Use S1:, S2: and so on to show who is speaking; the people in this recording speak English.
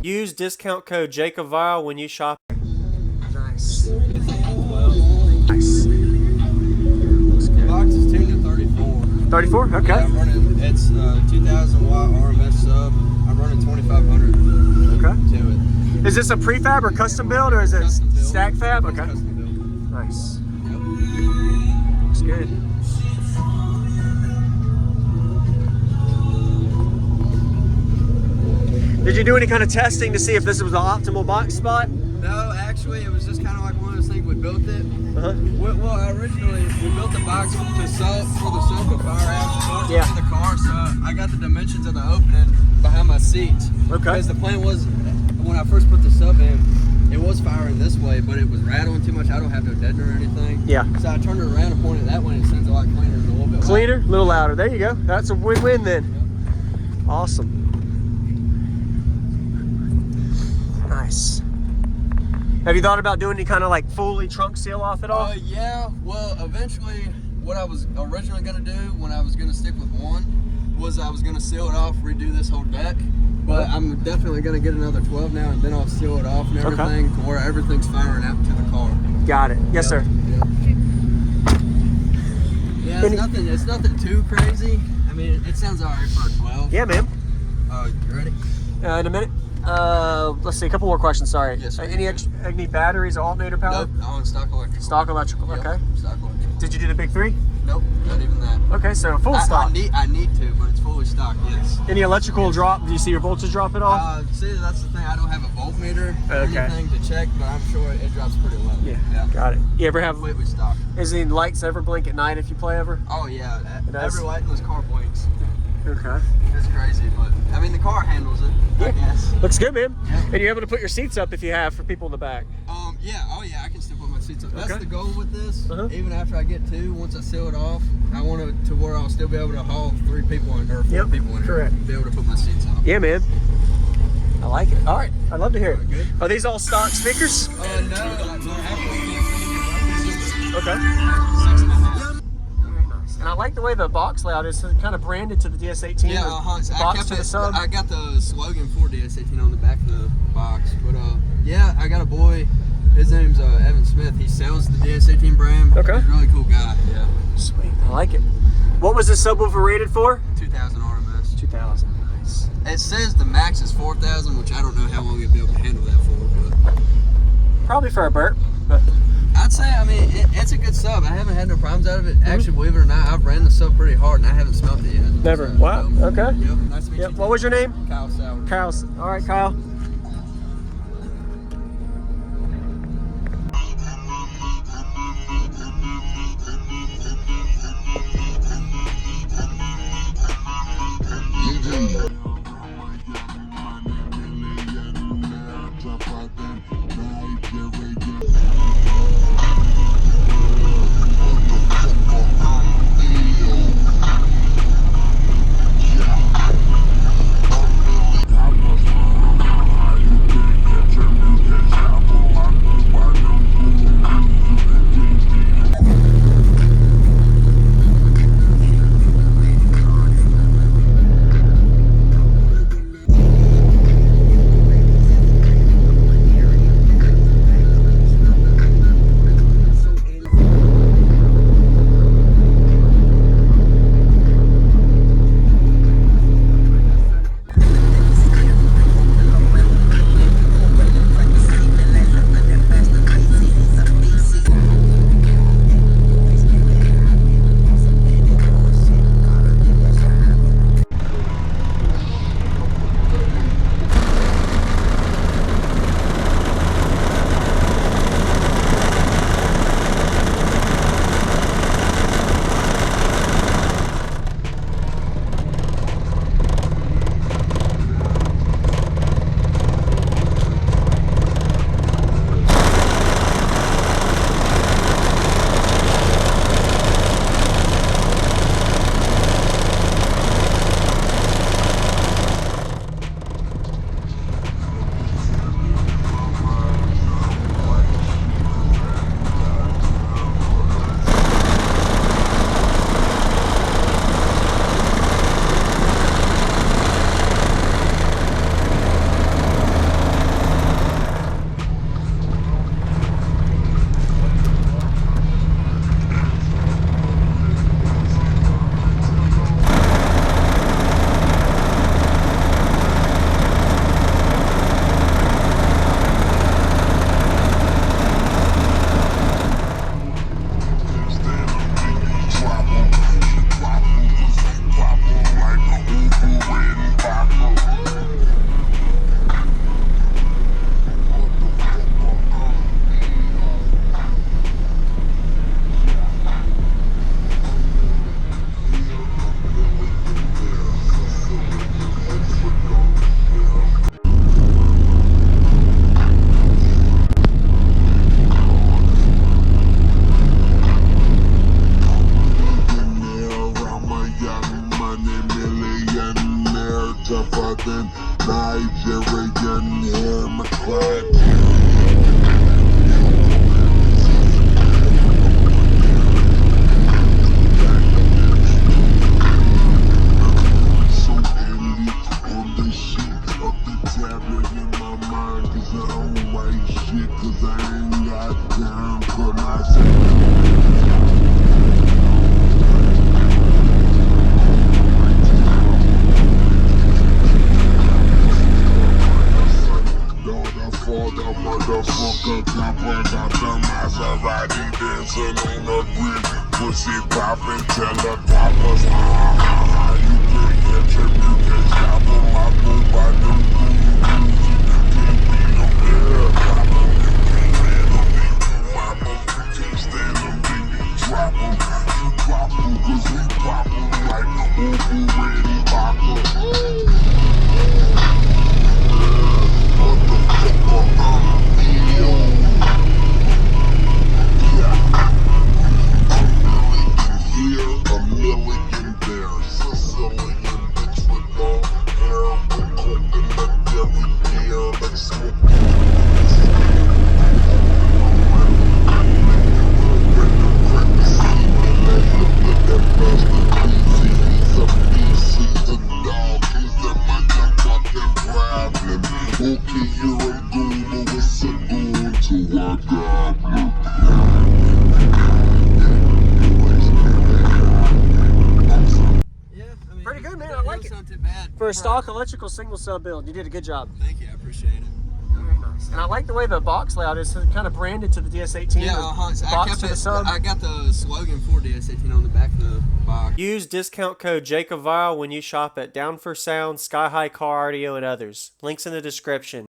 S1: Use discount code JACOBVIRAL when you shop.
S2: Nice. Nice.
S3: Box is tuned to 34.
S2: 34? Okay.
S3: Yeah, I'm running, it's 2000 watt RMS sub. I'm running 2500
S2: Okay.
S3: to it.
S2: Is this a prefab or custom build, or is it
S3: Custom build.
S2: stack fab?
S3: It's
S2: Okay.
S3: custom build.
S2: Nice.
S3: Yep.
S2: Looks good. Did you do any kind of testing to see if this was the optimal box spot?
S3: No, actually, it was just kind of like one of those things. We built it. Well, originally we built the box to sub for the sub to fire out
S2: Yeah.
S3: to the car. So I got the dimensions of the opening behind my seats.
S2: Okay.
S3: Because the plan was, when I first put the sub in, it was firing this way, but it was rattling too much. I don't have no deadener or anything.
S2: Yeah.
S3: So I turned it around and pointed it that way, and it sounds a lot cleaner and a little bit
S2: Cleaner, a little louder. There you go. That's a win-win then.
S3: Yep.
S2: Awesome. Nice. Have you thought about doing any kind of like fully trunk seal off at all?
S3: Yeah. Well, eventually, what I was originally going to do when I was going to stick with one was I was going to seal it off, redo this whole deck. But I'm definitely going to get another 12 now, and then I'll seal it off and everything to where everything's firing out to the car.
S2: Got it. Yes, sir.
S3: Yep. Yeah, it's nothing too crazy. I mean, it sounds alright for a 12.
S2: Yeah, man.
S3: You ready?
S2: In a minute. Let's see, a couple more questions, sorry.
S3: Yes, sir.
S2: Any batteries or alternator power?
S3: Nope, on stock electrical.
S2: Stock electrical,
S3: Yep,
S2: okay.
S3: stock electrical.
S2: Did you do the big three?
S3: Nope, not even that.
S2: Okay, so full stock.
S3: I need to, but it's fully stock, yes.
S2: Any electrical drop? Do you see your voltage drop at all?
S3: See, that's the thing. I don't have a voltmeter or
S2: Okay.
S3: anything to check, but I'm sure it drops pretty low.
S2: Yeah, got it. You ever have,
S3: Completely stock.
S2: is any lights ever blink at night if you play ever?
S3: Oh, yeah.
S2: does?
S3: Every light in this car blinks.
S2: Okay.
S3: It's crazy, but I mean, the car handles it, I guess.
S2: Looks good, man.
S3: Yeah.
S2: And you're able to put your seats up if you have for people in the back.
S3: Yeah, oh yeah, I can still put my seats up. That's
S2: Okay.
S3: the goal with this.
S2: Uh-huh.
S3: Even after I get two, once I seal it off, I want it to where I'll still be able to haul 3 people in, or 4 people in here.
S2: Correct.
S3: Be able to put my seats up.
S2: Yeah, man. I like it. All right, I'd love to hear it.
S3: Good.
S2: Are these all stock speakers?
S3: No.
S2: Okay.
S3: 6.5.
S2: Very nice. And I like the way the box layout is kind of branded to the DS18.
S3: Yeah,
S2: the
S3: so I
S2: box
S3: kept
S2: to the sub.
S3: I got the slogan for DS18 on the back of the box. But yeah, I got a boy. His name's Evan Smith. He sells the DS18 brand.
S2: Okay.
S3: He's a really cool guy. Yeah.
S2: Sweet. I like it. What was this subwoofer rated for?
S3: 2000 RMS.
S2: 2000. Nice.
S3: It says the max is 4000, which I don't know how long it'll be able to handle that for. But
S2: Probably for a burp, but
S3: I'd say, I mean, it's a good sub. I haven't had no problems out of it. Actually, believe it or not, I've ran the sub pretty hard and I haven't smelt it yet.
S2: never.
S3: So,
S2: Wow. Okay.
S3: Yep. Nice to meet
S2: Yep.
S3: you.
S2: What was your name?
S3: Kyle Sauer.
S2: Kyle. All right, Kyle.
S4: tougher than Nigerian hair, McClure. Motherfucker jumping out the Maserati, dancing on the grid, pussy popping, tell the coppers, you can't catch him, you can't stop him, I go by them rules, you can't beat them, yeah, drop him, you can't handle me, you mop him, you can't stand him, then you drop him, you drop him, cause we pop him like over ready vodka.
S2: Pretty good, man. I like it.
S3: Not too bad.
S2: For a stock electrical single cell build, you did a good job.
S3: Thank you, I appreciate it.
S2: Very nice. And I like the way the box layout is kind of branded to the DS18.
S3: Yeah,
S2: the box to the sub.
S3: I got the slogan for DS18 on the back of the box.
S1: Use discount code JacobVile when you shop at Down for Sound, Sky High Car Audio, and others. Links in the description.